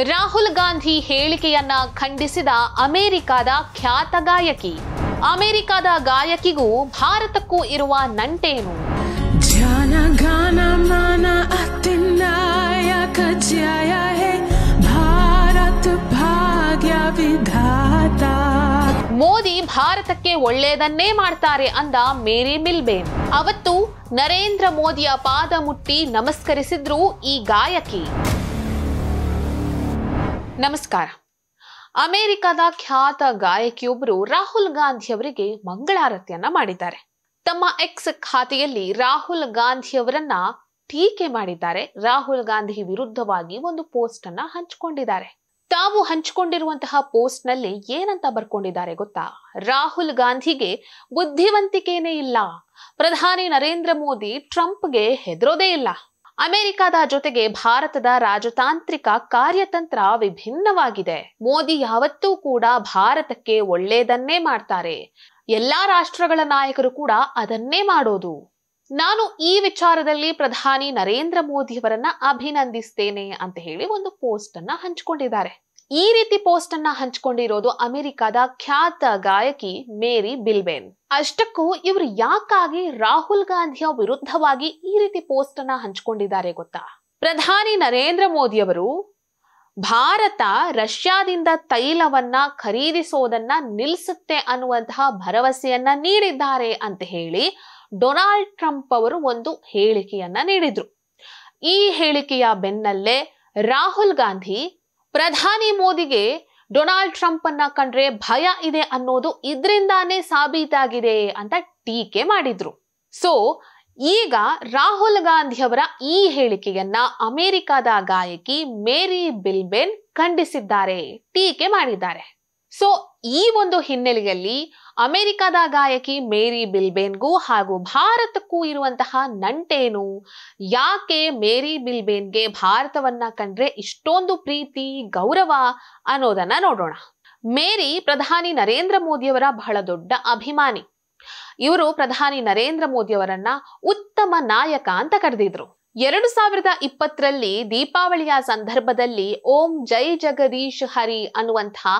ರಾಹುಲ್ ಗಾಂಧಿ ಹೇಳಿಕೆಯನ್ನ ಖಂಡಿಸಿದ ಅಮೆರಿಕದ ಖ್ಯಾತ ಗಾಯಕಿ. ಅಮೆರಿಕದ ಗಾಯಕಿಗೂ ಭಾರತಕ್ಕೂ ಇರುವ ನಂಟೇನು? ಮೋದಿ ಭಾರತಕ್ಕೆ ಒಳ್ಳೆಯದನ್ನೇ ಮಾಡ್ತಾರೆ ಅಂದ ಮೇರಿ ಮಿಲ್ಬೇನ್. ಅವತ್ತು ನರೇಂದ್ರ ಮೋದಿಯ ಪಾದ ಮುಟ್ಟಿ ನಮಸ್ಕರಿಸಿದ್ರು ಈ ಗಾಯಕಿ. ನಮಸ್ಕಾರ. ಅಮೆರಿಕದ ಖ್ಯಾತ ಗಾಯಕಿಯೊಬ್ಬರು ರಾಹುಲ್ ಗಾಂಧಿ ಅವರಿಗೆ ಮಂಗಳಾರತಿಯನ್ನ ಮಾಡಿದ್ದಾರೆ. ತಮ್ಮ ಎಕ್ಸ್ ಖಾತೆಯಲ್ಲಿ ರಾಹುಲ್ ಗಾಂಧಿ ಅವರನ್ನ ಟೀಕೆ ಮಾಡಿದ್ದಾರೆ. ರಾಹುಲ್ ಗಾಂಧಿ ವಿರುದ್ಧವಾಗಿ ಒಂದು ಪೋಸ್ಟ್ ಅನ್ನ ಹಂಚಿಕೊಂಡಿದ್ದಾರೆ. ತಾವು ಹಂಚಿಕೊಂಡಿರುವಂತಹ ಪೋಸ್ಟ್ ನಲ್ಲಿ ಏನಂತ ಬರ್ಕೊಂಡಿದ್ದಾರೆ ಗೊತ್ತಾ? ರಾಹುಲ್ ಗಾಂಧಿಗೆ ಬುದ್ಧಿವಂತಿಕೆನೇ ಇಲ್ಲ. ಪ್ರಧಾನಿ ನರೇಂದ್ರ ಮೋದಿ ಟ್ರಂಪ್ಗೆ ಹೆದರೋದೇ ಇಲ್ಲ. ಅಮೆರಿಕದ ಜೊತೆಗೆ ಭಾರತದ ರಾಜತಾಂತ್ರಿಕ ಕಾರ್ಯತಂತ್ರ ವಿಭಿನ್ನವಾಗಿದೆ. ಮೋದಿ ಯಾವತ್ತೂ ಕೂಡ ಭಾರತಕ್ಕೆ ಒಳ್ಳೆಯದನ್ನೇ ಮಾಡ್ತಾರೆ. ಎಲ್ಲಾ ರಾಷ್ಟ್ರಗಳ ನಾಯಕರು ಕೂಡ ಅದನ್ನೇ ಮಾಡೋದು. ನಾನು ಈ ವಿಚಾರದಲ್ಲಿ ಪ್ರಧಾನಿ ನರೇಂದ್ರ ಮೋದಿಯವರನ್ನ ಅಭಿನಂದಿಸ್ತೇನೆ ಅಂತ ಹೇಳಿ ಒಂದು ಪೋಸ್ಟ್ ಅನ್ನ ಹಂಚಿಕೊಂಡಿದ್ದಾರೆ. ಈ ರೀತಿ ಪೋಸ್ಟ್ ಅನ್ನ ಹಂಚಿಕೊಂಡಿರೋದು ಅಮೆರಿಕದ ಖ್ಯಾತ ಗಾಯಕಿ ಮೇರಿ ಬಿಲ್ಬೇನ್. ಅಷ್ಟಕ್ಕೂ ಇವರು ಯಾಕಾಗಿ ರಾಹುಲ್ ಗಾಂಧಿಯ ವಿರುದ್ಧವಾಗಿ ಈ ರೀತಿ ಪೋಸ್ಟ್ ಅನ್ನ ಹಂಚಿಕೊಂಡಿದ್ದಾರೆ ಗೊತ್ತಾ? ಪ್ರಧಾನಿ ನರೇಂದ್ರ ಮೋದಿಯವರು ಭಾರತ ರಷ್ಯಾದಿಂದ ತೈಲವನ್ನ ಖರೀದಿಸೋದನ್ನ ನಿಲ್ಲಿಸುತ್ತೆ ಅನ್ನುವಂತಹ ಭರವಸೆಯನ್ನ ನೀಡಿದ್ದಾರೆ ಅಂತ ಹೇಳಿ ಡೊನಾಲ್ಡ್ ಟ್ರಂಪ್ ಅವರು ಒಂದು ಹೇಳಿಕೆಯನ್ನ ನೀಡಿದ್ರು. ಈ ಹೇಳಿಕೆಯ ಬೆನ್ನಲ್ಲೇ ರಾಹುಲ್ ಗಾಂಧಿ ಪ್ರಧಾನಿ ಮೋದಿಗೆ ಡೊನಾಲ್ಡ್ ಟ್ರಂಪ್ ಅನ್ನ ಕಂಡ್ರೆ ಭಯ ಇದೆ ಅನ್ನೋದು ಇದರಿಂದಾನೇ ಸಾಬೀತಾಗಿದೆ ಅಂತ ಟೀಕೆ ಮಾಡಿದ್ರು. ಸೊ ಈಗ ರಾಹುಲ್ ಗಾಂಧಿ ಅವರ ಈ ಹೇಳಿಕೆಯನ್ನ ಅಮೆರಿಕದ ಗಾಯಕಿ ಮೇರಿ ಬಿಲ್ಬೇನ್ ಖಂಡಿಸಿದ್ದಾರೆ, ಟೀಕೆ ಮಾಡಿದ್ದಾರೆ. ಸೊ ಈ ಒಂದು ಹಿನ್ನೆಲೆಯಲ್ಲಿ ಅಮೆರಿಕದ ಗಾಯಕಿ ಮೇರಿ ಬಿಲ್ಬೇನ್ಗೂ ಹಾಗೂ ಭಾರತಕ್ಕೂ ಇರುವಂತಹ ನಂಟೇನು? ಯಾಕೆ ಮೇರಿ ಬಿಲ್ಬೇನ್ಗೆ ಭಾರತವನ್ನ ಕಂಡ್ರೆ ಇಷ್ಟೊಂದು ಪ್ರೀತಿ ಗೌರವ ಅನ್ನೋದನ್ನ ನೋಡೋಣ. ಮೇರಿ ಪ್ರಧಾನಿ ನರೇಂದ್ರ ಮೋದಿಯವರ ಬಹಳ ದೊಡ್ಡ ಅಭಿಮಾನಿ. ಇವರು ಪ್ರಧಾನಿ ನರೇಂದ್ರ ಮೋದಿಯವರನ್ನ ಉತ್ತಮ ನಾಯಕ ಅಂತ ಕರೆದಿದ್ರು. 2020ರಲ್ಲಿ ದೀಪಾವಳಿಯ ಸಂದರ್ಭದಲ್ಲಿ ಓಂ ಜೈ ಜಗದೀಶ್ ಹರಿ ಅನ್ನುವಂತಹ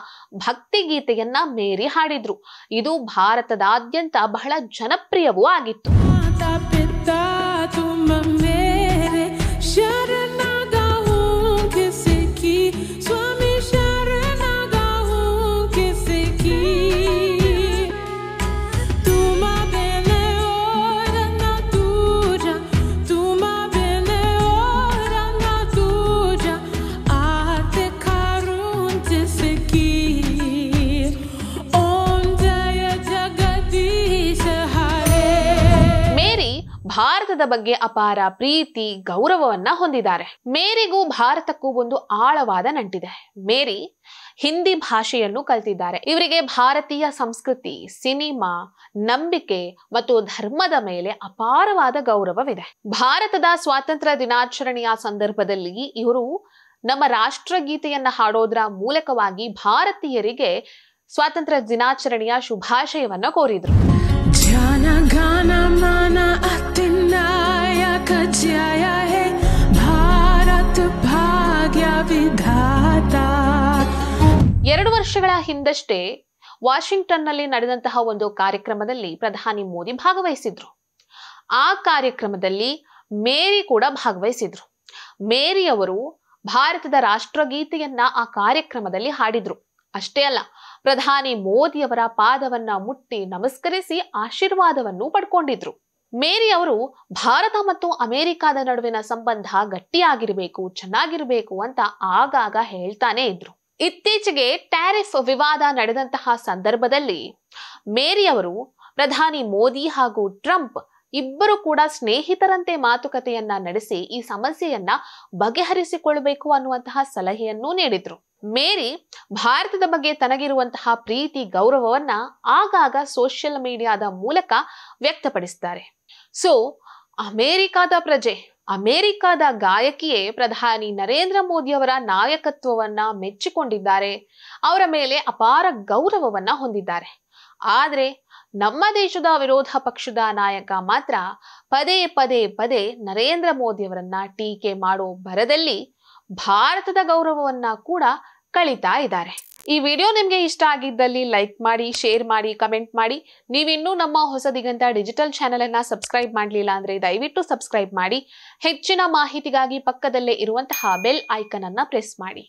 ಭಕ್ತಿ ಗೀತೆಯನ್ನ ಮೇರಿ ಹಾಡಿದ್ರು. ಇದು ಭಾರತದಾದ್ಯಂತ ಬಹಳ ಜನಪ್ರಿಯವೂ ಆಗಿತ್ತು. ಭಾರತದ ಬಗ್ಗೆ ಅಪಾರ ಪ್ರೀತಿ ಗೌರವವನ್ನ ಹೊಂದಿದ್ದಾರೆ. ಮೇರಿಗೂ ಭಾರತಕ್ಕೂ ಒಂದು ಆಳವಾದ ನಂಟಿದೆ. ಮೇರಿ ಹಿಂದಿ ಭಾಷೆಯನ್ನು ಕಲಿತಿದ್ದಾರೆ. ಇವರಿಗೆ ಭಾರತೀಯ ಸಂಸ್ಕೃತಿ, ಸಿನಿಮಾ, ನಂಬಿಕೆ ಮತ್ತು ಧರ್ಮದ ಮೇಲೆ ಅಪಾರವಾದ ಗೌರವವಿದೆ. ಭಾರತದ ಸ್ವಾತಂತ್ರ್ಯ ದಿನಾಚರಣೆಯ ಸಂದರ್ಭದಲ್ಲಿ ಇವರು ನಮ್ಮ ರಾಷ್ಟ್ರಗೀತೆಯನ್ನ ಹಾಡೋದ್ರ ಮೂಲಕವಾಗಿ ಭಾರತೀಯರಿಗೆ ಸ್ವಾತಂತ್ರ್ಯ ದಿನಾಚರಣೆಯ ಶುಭಾಶಯವನ್ನ ಕೋರಿದ್ರು. ಎರಡು ವರ್ಷಗಳ ಹಿಂದಷ್ಟೇ ವಾಷಿಂಗ್ಟನ್ ನಲ್ಲಿ ನಡೆದಂತಹ ಒಂದು ಕಾರ್ಯಕ್ರಮದಲ್ಲಿ ಪ್ರಧಾನಿ ಮೋದಿ ಭಾಗವಹಿಸಿದ್ರು. ಆ ಕಾರ್ಯಕ್ರಮದಲ್ಲಿ ಮೇರಿ ಕೂಡ ಭಾಗವಹಿಸಿದ್ರು. ಮೇರಿ ಅವರು ಭಾರತದ ರಾಷ್ಟ್ರಗೀತೆಯನ್ನ ಆ ಕಾರ್ಯಕ್ರಮದಲ್ಲಿ ಹಾಡಿದ್ರು. ಅಷ್ಟೇ ಅಲ್ಲ, ಪ್ರಧಾನಿ ಮೋದಿಯವರ ಪಾದವನ್ನ ಮುಟ್ಟಿ ನಮಸ್ಕರಿಸಿ ಆಶೀರ್ವಾದವನ್ನು ಪಡ್ಕೊಂಡಿದ್ರು. ಮೇರಿ ಅವರು ಭಾರತ ಮತ್ತು ಅಮೆರಿಕದ ನಡುವಿನ ಸಂಬಂಧ ಗಟ್ಟಿಯಾಗಿರ್ಬೇಕು, ಚೆನ್ನಾಗಿರ್ಬೇಕು ಅಂತ ಆಗಾಗ ಹೇಳ್ತಾನೆ ಇದ್ರು. ಇತ್ತೀಚೆಗೆ ಟ್ಯಾರಿಫ್ ವಿವಾದ ನಡೆದಂತಹ ಸಂದರ್ಭದಲ್ಲಿ ಮೇರಿ ಅವರು ಪ್ರಧಾನಿ ಮೋದಿ ಹಾಗೂ ಟ್ರಂಪ್ ಇಬ್ಬರು ಕೂಡ ಸ್ನೇಹಿತರಂತೆ ಮಾತುಕತೆಯನ್ನ ನಡೆಸಿ ಈ ಸಮಸ್ಯೆಯನ್ನ ಬಗೆಹರಿಸಿಕೊಳ್ಳಬೇಕು ಅನ್ನುವಂತಹ ಸಲಹೆಯನ್ನೂ ನೀಡಿದ್ರು. ಮೇರಿ ಭಾರತದ ಬಗ್ಗೆ ತನಗಿರುವಂತಹ ಪ್ರೀತಿ ಗೌರವವನ್ನ ಆಗಾಗ ಸೋಷಿಯಲ್ ಮೀಡಿಯಾದ ಮೂಲಕ ವ್ಯಕ್ತಪಡಿಸ್ತಾರೆ. ಸೊ ಅಮೆರಿಕದ ಪ್ರಜೆ, ಅಮೆರಿಕದ ಗಾಯಕಿಯೇ ಪ್ರಧಾನಿ ನರೇಂದ್ರ ಮೋದಿಯವರ ನಾಯಕತ್ವವನ್ನ ಮೆಚ್ಚಿಕೊಂಡಿದ್ದಾರೆ. ಅವರ ಮೇಲೆ ಅಪಾರ ಗೌರವವನ್ನ ಹೊಂದಿದ್ದಾರೆ. ಆದ್ರೆ ನಮ್ಮ ದೇಶದ ವಿರೋಧ ಪಕ್ಷದ ನಾಯಕ ಮಾತ್ರ ಪದೇ ಪದೇ ನರೇಂದ್ರ ಮೋದಿಯವರನ್ನ ಟೀಕೆ ಮಾಡೋ ಭರದಲ್ಲಿ ಭಾರತದ ಗೌರವವನ್ನ ಕೂಡ ಕಳೀತಾ ಇದ್ದಾರೆ. ಈ ವಿಡಿಯೋ ನಿಮಗೆ ಇಷ್ಟ ಆಗಿದ್ದಲ್ಲಿ ಲೈಕ್ ಮಾಡಿ, ಶೇರ್ ಮಾಡಿ, ಕಮೆಂಟ್ ಮಾಡಿ. ನೀವಿನ್ನೂ ನಮ್ಮ ಹೊಸ ದಿಗಂತ ಡಿಜಿಟಲ್ ಚಾನೆಲ್ ಅನ್ನ ಸಬ್ಸ್ಕ್ರೈಬ್ ಮಾಡಲಿಲ್ಲ ಅಂದ್ರೆ ದಯವಿಟ್ಟು ಸಬ್ಸ್ಕ್ರೈಬ್ ಮಾಡಿ. ಹೆಚ್ಚಿನ ಮಾಹಿತಿಗಾಗಿ ಪಕ್ಕದಲ್ಲೇ ಇರುವಂತಹ ಬೆಲ್ ಐಕನ್ ಅನ್ನ ಪ್ರೆಸ್ ಮಾಡಿ.